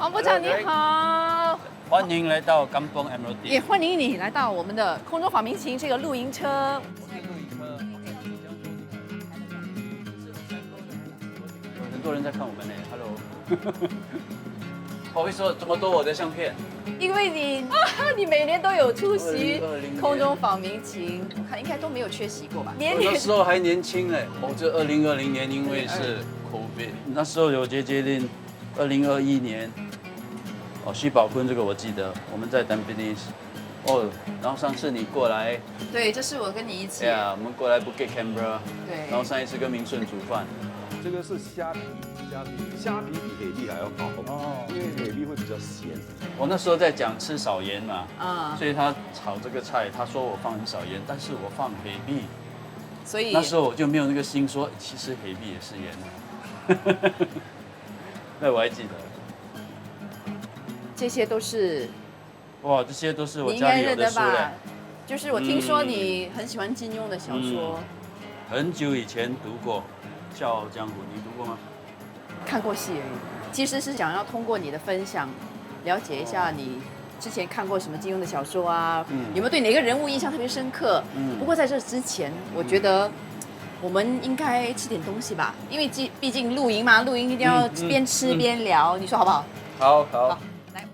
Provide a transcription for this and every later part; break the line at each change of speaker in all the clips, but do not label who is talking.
王部长你好，
欢迎来到甘榜 MLD，
也欢迎你来到我们的空中访民情这个露营车。
很多人在看我们呢 ，Hello。不好意思，这么多我的相片。
因为你每年都有出席
2020
空中访民情，我看应该都没有缺席过吧？
我那时候还年轻嘞，这2020年因为是 COVID， 那时候有结节令，2021年，徐宝坤这个我记得，我们在 Tampines， 然后上次你过来，
对，这是我跟你一起，
我们过来 Bukit Canberra，
对，
然后上一次跟明顺煮饭，
这个是虾皮比海蛎还要好因为海蛎会比较咸。
我那时候在讲吃少盐嘛，
啊，
所以他炒这个菜，他说我放很少盐，但是我放海蛎，
所以
那时候我就没有那个心说，其实海蛎也是盐的。那我还记得，
这些都是
哇，这些都是我
你应该
家里有
认得吧
的书嘞。？
就是我听说你很喜欢金庸的小说，
很久以前读过《笑傲江湖》，你读过吗？
看过戏而已。其实是想要通过你的分享，了解一下你之前看过什么金庸的小说啊，有没有对哪个人物印象特别深刻？不过在这之前，我觉得我们应该吃点东西吧，因为毕竟露营嘛，露营一定要边吃边聊，你说好不好？
好。
好，来。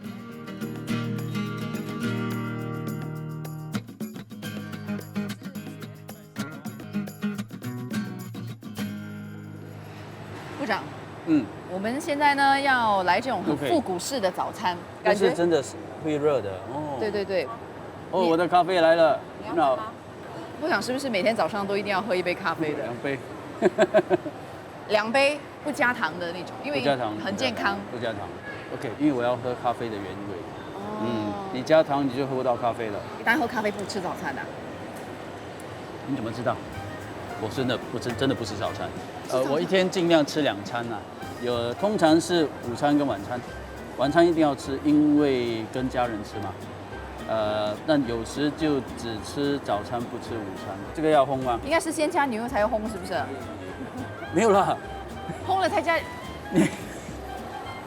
部长，我们现在呢要来这种很
OK
复古式的早餐，
但是真的是会热的哦。
对对对。
我的咖啡来了，
你要喝吗？部长是不是每天早上都一定要喝一杯咖啡的
2？杯。
2杯不加糖的那种，因为
不加糖，
很健康。
不加糖。OK， 因为我要喝咖啡的原味。你加糖你就喝不到咖啡了。
一般喝咖啡不吃早餐的。
你怎么知道？我真的不吃早餐。我一天尽量吃2餐呐，通常是午餐跟晚餐，晚餐一定要吃，因为跟家人吃嘛。但有时就只吃早餐不吃午餐。这个要烘吗？
应该是先加牛油才要烘，是不是？
没有啦，
烘了才加。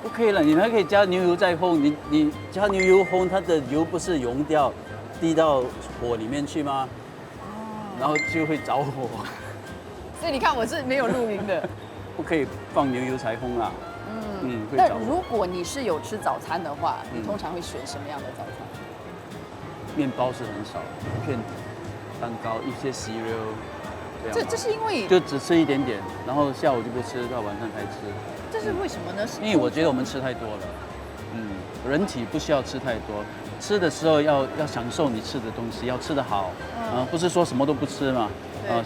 不可以了，你还可以加牛油再烘。你加牛油烘，它的油不是溶掉，滴到火里面去吗？然后就会着火。
所以你看我是没有露营的。
不可以放牛油才烘啊。会
那
着火。
如果你是有吃早餐的话，你通常会选什么样的早餐？
面包是很少，片蛋糕一些 cereal 这样。
这是因为
就只吃一点点，然后下午就不吃，到晚上才吃。
这是为什么呢？
因为我觉得我们吃太多了。人体不需要吃太多，吃的时候要享受你吃的东西，要吃得好。不是说什么都不吃嘛。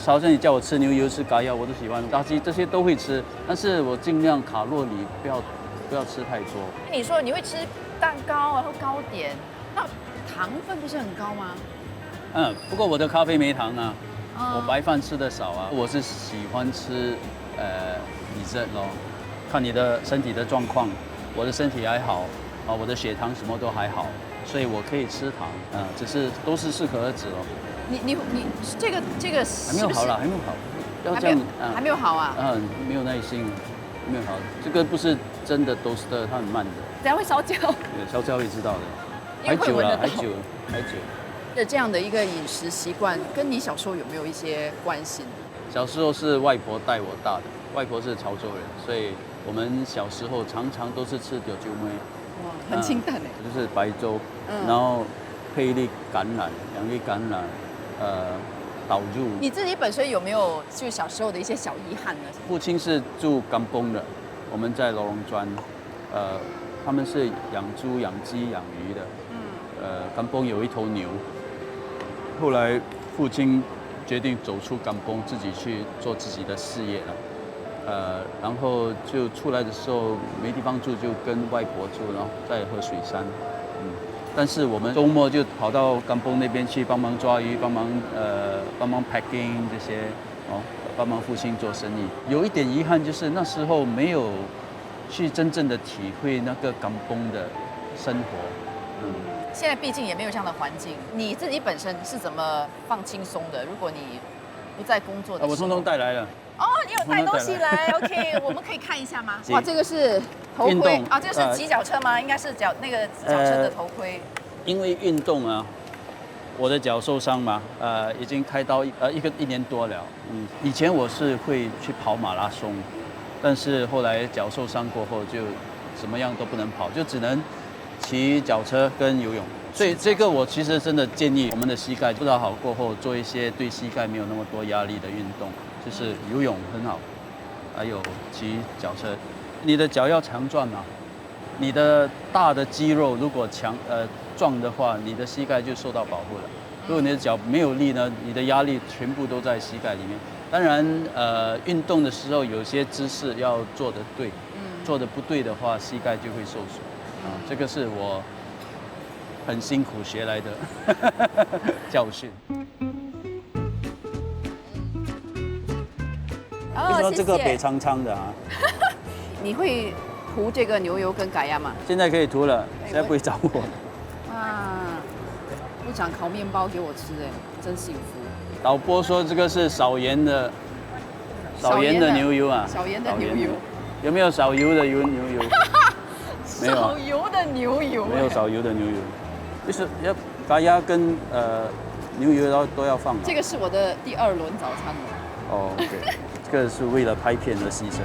好像你叫我吃牛油、吃咖药，我都喜欢。炸鸡这些都会吃，但是我尽量卡路里不要吃太多。
你说你会吃蛋糕，然后糕点，那糖分不是很高吗？
不过我的咖啡没糖啊，我白饭吃的少啊。我是喜欢吃dessert 咯，看你的身体的状况。我的身体还好我的血糖什么都还好，所以我可以吃糖只是都是适可而止咯。
你这个
还没有好啦，还没有好，要这样
还没有好啊？
没有耐心，没有好。这个不是真的都是的，它很慢的。
等下会烧焦。
烧焦会知道的。
因为会闻得到
还久。
这样的一个饮食习惯，跟你小时候有没有一些关系？
小时候是外婆带我大的，外婆是潮州人，所以我们小时候常常都是吃吊酒妹，
哇，很清淡哎。
就是白粥，然后配一粒橄榄，2粒橄榄，导入。
你自己本身有没有就小时候的一些小遗憾呢？
父亲是住甘榜的，我们在罗龙庄，他们是养猪、养鸡、养鱼的。甘榜有一头牛，后来父亲决定走出甘榜，自己去做自己的事业了。然后就出来的时候没地方住，就跟外婆住，然后在河水山。但是我们周末就跑到甘榜那边去帮忙抓鱼，帮忙 packing 这些帮忙父亲做生意。有一点遗憾就是那时候没有去真正的体会那个甘榜的生活。
现在毕竟也没有这样的环境，你自己本身是怎么放轻松的？如果你不在工作的时候，
我通通带来了。
哦，你有带东西来，OK，我们可以看一下吗？
是
哇，这个是头
运动
盔啊，这个是骑脚车吗？应该是那个脚车的头盔。
因为运动啊，我的脚受伤嘛，已经开刀1年多了。以前我是会去跑马拉松，但是后来脚受伤过后就什么样都不能跑，就只能骑脚车跟游泳。所以这个我其实真的建议我们的膝盖不大好过后，做一些对膝盖没有那么多压力的运动，就是游泳很好，还有骑脚车。你的脚要强壮啊，你的大的肌肉如果壮的话，你的膝盖就受到保护了。如果你的脚没有力呢，你的压力全部都在膝盖里面。当然，运动的时候有些姿势要做得对，做得不对的话，膝盖就会受损。这个是我很辛苦学来的教训。
哦，
你说这个
谢谢
北苍苍的啊，
你会涂这个牛油跟改亚吗？
现在可以涂了，现在不会找我。
啊，部长烤面包给我吃，哎，真幸福。
导播说这个是少盐的牛油啊，
少盐的牛油。
有没有少油的牛油？没有啊
少油的牛油，
没有少油的牛油，就是要咖鸭跟牛油都要放。
这个是我的第2轮早餐了。
哦 ，OK， 这个是为了拍片而牺牲。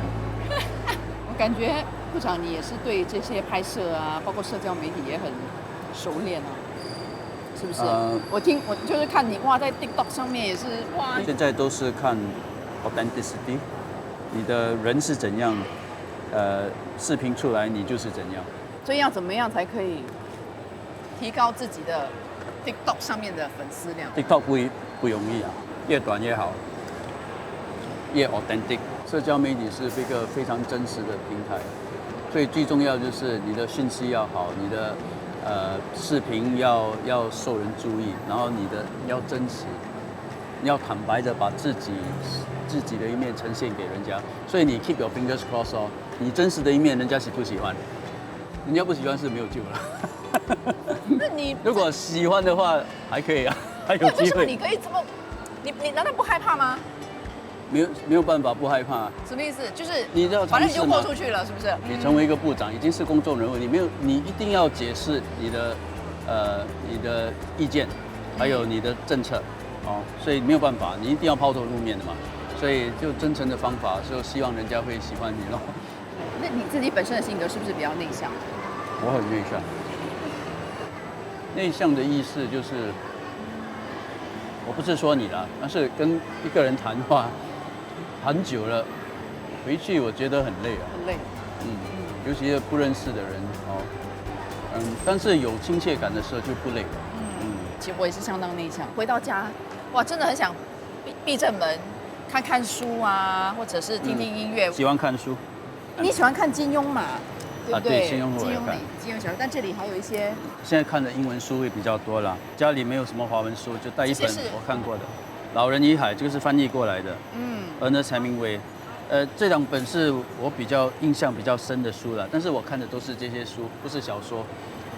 我感觉部长你也是对这些拍摄啊，包括社交媒体也很熟练啊，是不是？我就是看你哇，在 TikTok 上面也是哇。
现在都是看 authenticity， 你的人是怎样，视频出来你就是怎样。
所以要怎么样才可以提高自己的 TikTok 上面的粉丝量
TikTok 不容易啊，越短越好，越 authentic。社交媒体是一个非常真实的平台，所以最重要就是你的讯息要好，你的视频要受人注意，然后你要真实，你要坦白的把自己的一面呈现给人家。所以你 keep your fingers crossed 哦，你真实的一面人家喜不喜欢？人家不喜欢是没有救了。
那你
如果喜欢的话还可以啊，还有机会。
为什么你可以这么？你难道不害怕吗？
没有办法不害怕。
什么意思？就是
你要
反正你就
尝试嘛
豁出去了，是不是？
你成为一个部长，已经是公众人物，你一定要解释你的意见，还有你的政策，哦，所以没有办法，你一定要抛头露面的嘛。所以就真诚的方法，就希望人家会喜欢你咯。
那你自己本身的性格是不是比较内向？
我很内向。内向的意思就是，我不是说你啦，但是跟一个人谈话很久了，回去我觉得很累啊。
很累。
尤其是不认识的人哦，但是有亲切感的时候就不累了。
其实我也是相当内向，回到家，哇，真的很想闭着门看看书啊，或者是听听音乐。
喜欢看书。
你喜欢看金庸嘛？对不对？
对金庸我也看。
金庸小说，但这里还有一些。
现在看的英文书会比较多啦，家里没有什么华文书，就带一本我看过的《老人与海》，这个是翻译过来的。Ernest Hemingway。这2本是我比较印象比较深的书了，但是我看的都是这些书，不是小说。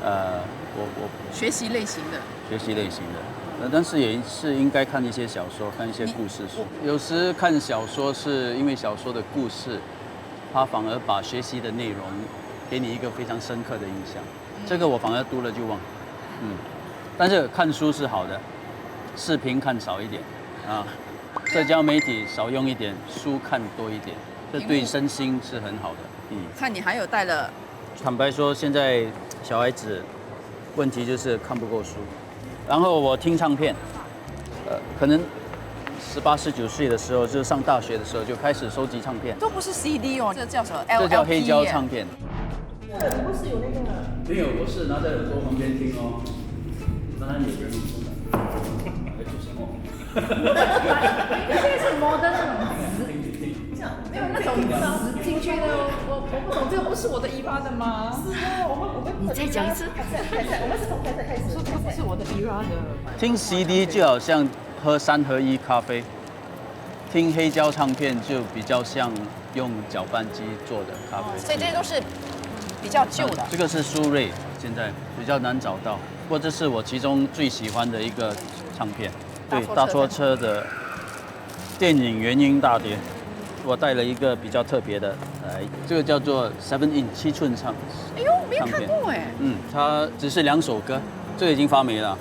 我
学习类型的。
学习类型的，但是也是应该看一些小说，看一些故事书。有时看小说是因为小说的故事，它反而把学习的内容给你一个非常深刻的印象。这个我反而读了就忘。但是看书是好的，视频看少一点啊，社交媒体少用一点，书看多一点，这对身心是很好的。
看你还有带了。
坦白说，现在小孩子问题就是看不够书。然后我听唱片，可能18、19岁的时候，就上大学的时候就开始收集唱片。
都不是 CD 哦，这叫什么 ？LP
这叫黑胶唱片。
你不是有那个？
没有，我是拿在耳朵旁边听哦。当然有人说的，在做什么？
这个是摩登那种
没有那种直进去的，我不懂，这个不是我的era的吗？
是啊，我们
你再讲一次。
我们是从开始。
说这个不是我的 era 的。
听 CD 就好像喝3合1咖啡，听黑胶唱片就比较像用搅拌机做的咖啡。
所以这些都是比较旧的。
这个是苏芮，现在比较难找到，不过这是我其中最喜欢的一个唱片。对，大错车的电影原音大碟。我带了一个比较特别的，这个叫做7" 7寸唱。
哎呦，没有看过哎。
它只是2首歌，这个已经发霉了。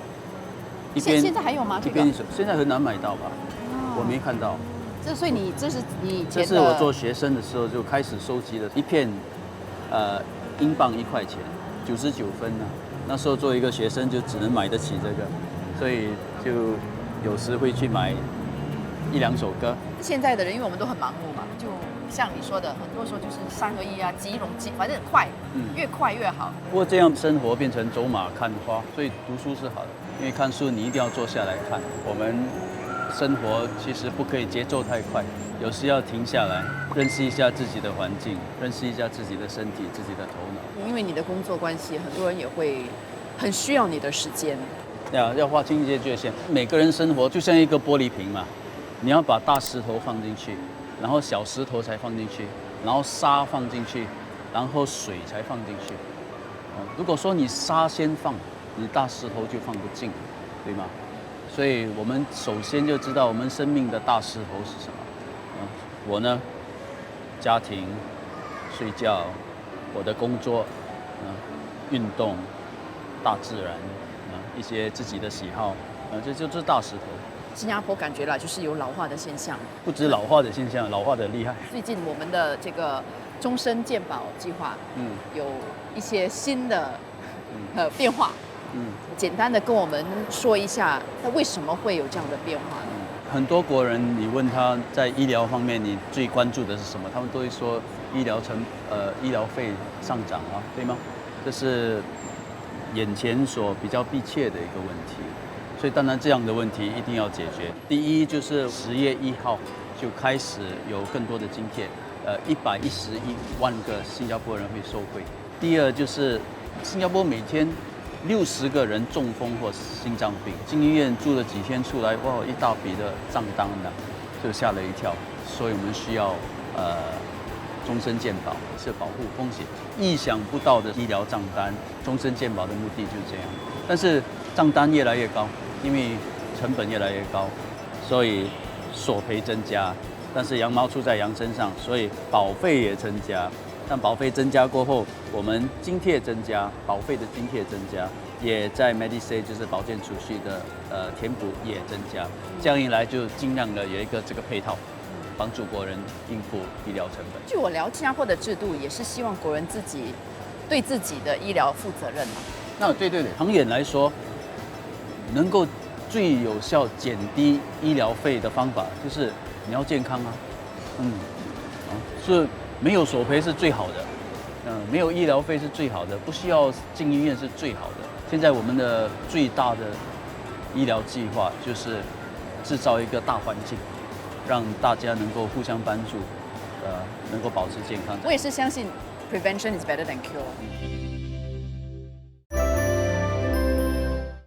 现在还有吗？这个
现在很难买到吧？我没看到。
所以这是你以前的？
这是我做学生的时候就开始收集的，一片，英镑1块钱，99分呢。那时候作为一个学生就只能买得起这个，所以就有时会去买1-2首歌。
现在的人因为我们都很忙碌嘛，就像你说的，很多时候就是3合1啊，急容急，反正很快，越快越好。
不过这样生活变成走马看花，所以读书是好的，因为看书你一定要坐下来看。我们生活其实不可以节奏太快，有时要停下来，认识一下自己的环境，认识一下自己的身体、自己的头脑。
因为你的工作关系，很多人也会很需要你的时间。
要划清一些界限。每个人生活就像一个玻璃瓶嘛，你要把大石头放进去，然后小石头才放进去，然后沙放进去，然后水才放进去。如果说你沙先放，你大石头就放不进，对吗？所以我们首先就知道我们生命的大石头是什么。我呢，家庭、睡觉、我的工作、运动、大自然，一些自己的喜好，这就是大石头。
新加坡感觉啦，就是有老化的现象，
不止老化的现象，老化的厉害。
最近我们的这个终身健保计划，有一些新的变化。简单的跟我们说一下，那为什么会有这样的变化呢？
很多国人，你问他在医疗方面你最关注的是什么，他们都会说医疗费上涨啊，对吗？这是眼前所比较迫切的一个问题，所以当然这样的问题一定要解决。第一就是10月1号就开始有更多的津贴，111万个新加坡人会受惠。第二就是新加坡每天60个人中风或心脏病，进医院住了几天出来，哇，一大笔的账单呢，就吓了一跳。所以我们需要终身健保，是保护风险，意想不到的医疗账单。终身健保的目的就是这样，但是账单越来越高，因为成本越来越高，所以索赔增加。但是羊毛出在羊身上，所以保费也增加。但保费增加过后，我们津贴增加，保费的津贴增加，也在 Medisave 就是保健储蓄的填补也增加，这样一来就尽量的有一个这个配套，帮助国人应付医疗成本。
据我了解，新加坡的制度也是希望国人自己对自己的医疗负责任嘛。
那对，长远来说，能够最有效减低医疗费的方法就是你要健康啊，是。没有索赔是最好的，没有医疗费是最好的，不需要进医院是最好的。现在我们的最大的医疗计划就是制造一个大环境，让大家能够互相帮助，能够保持健康。
我也是相信 prevention is better than cure。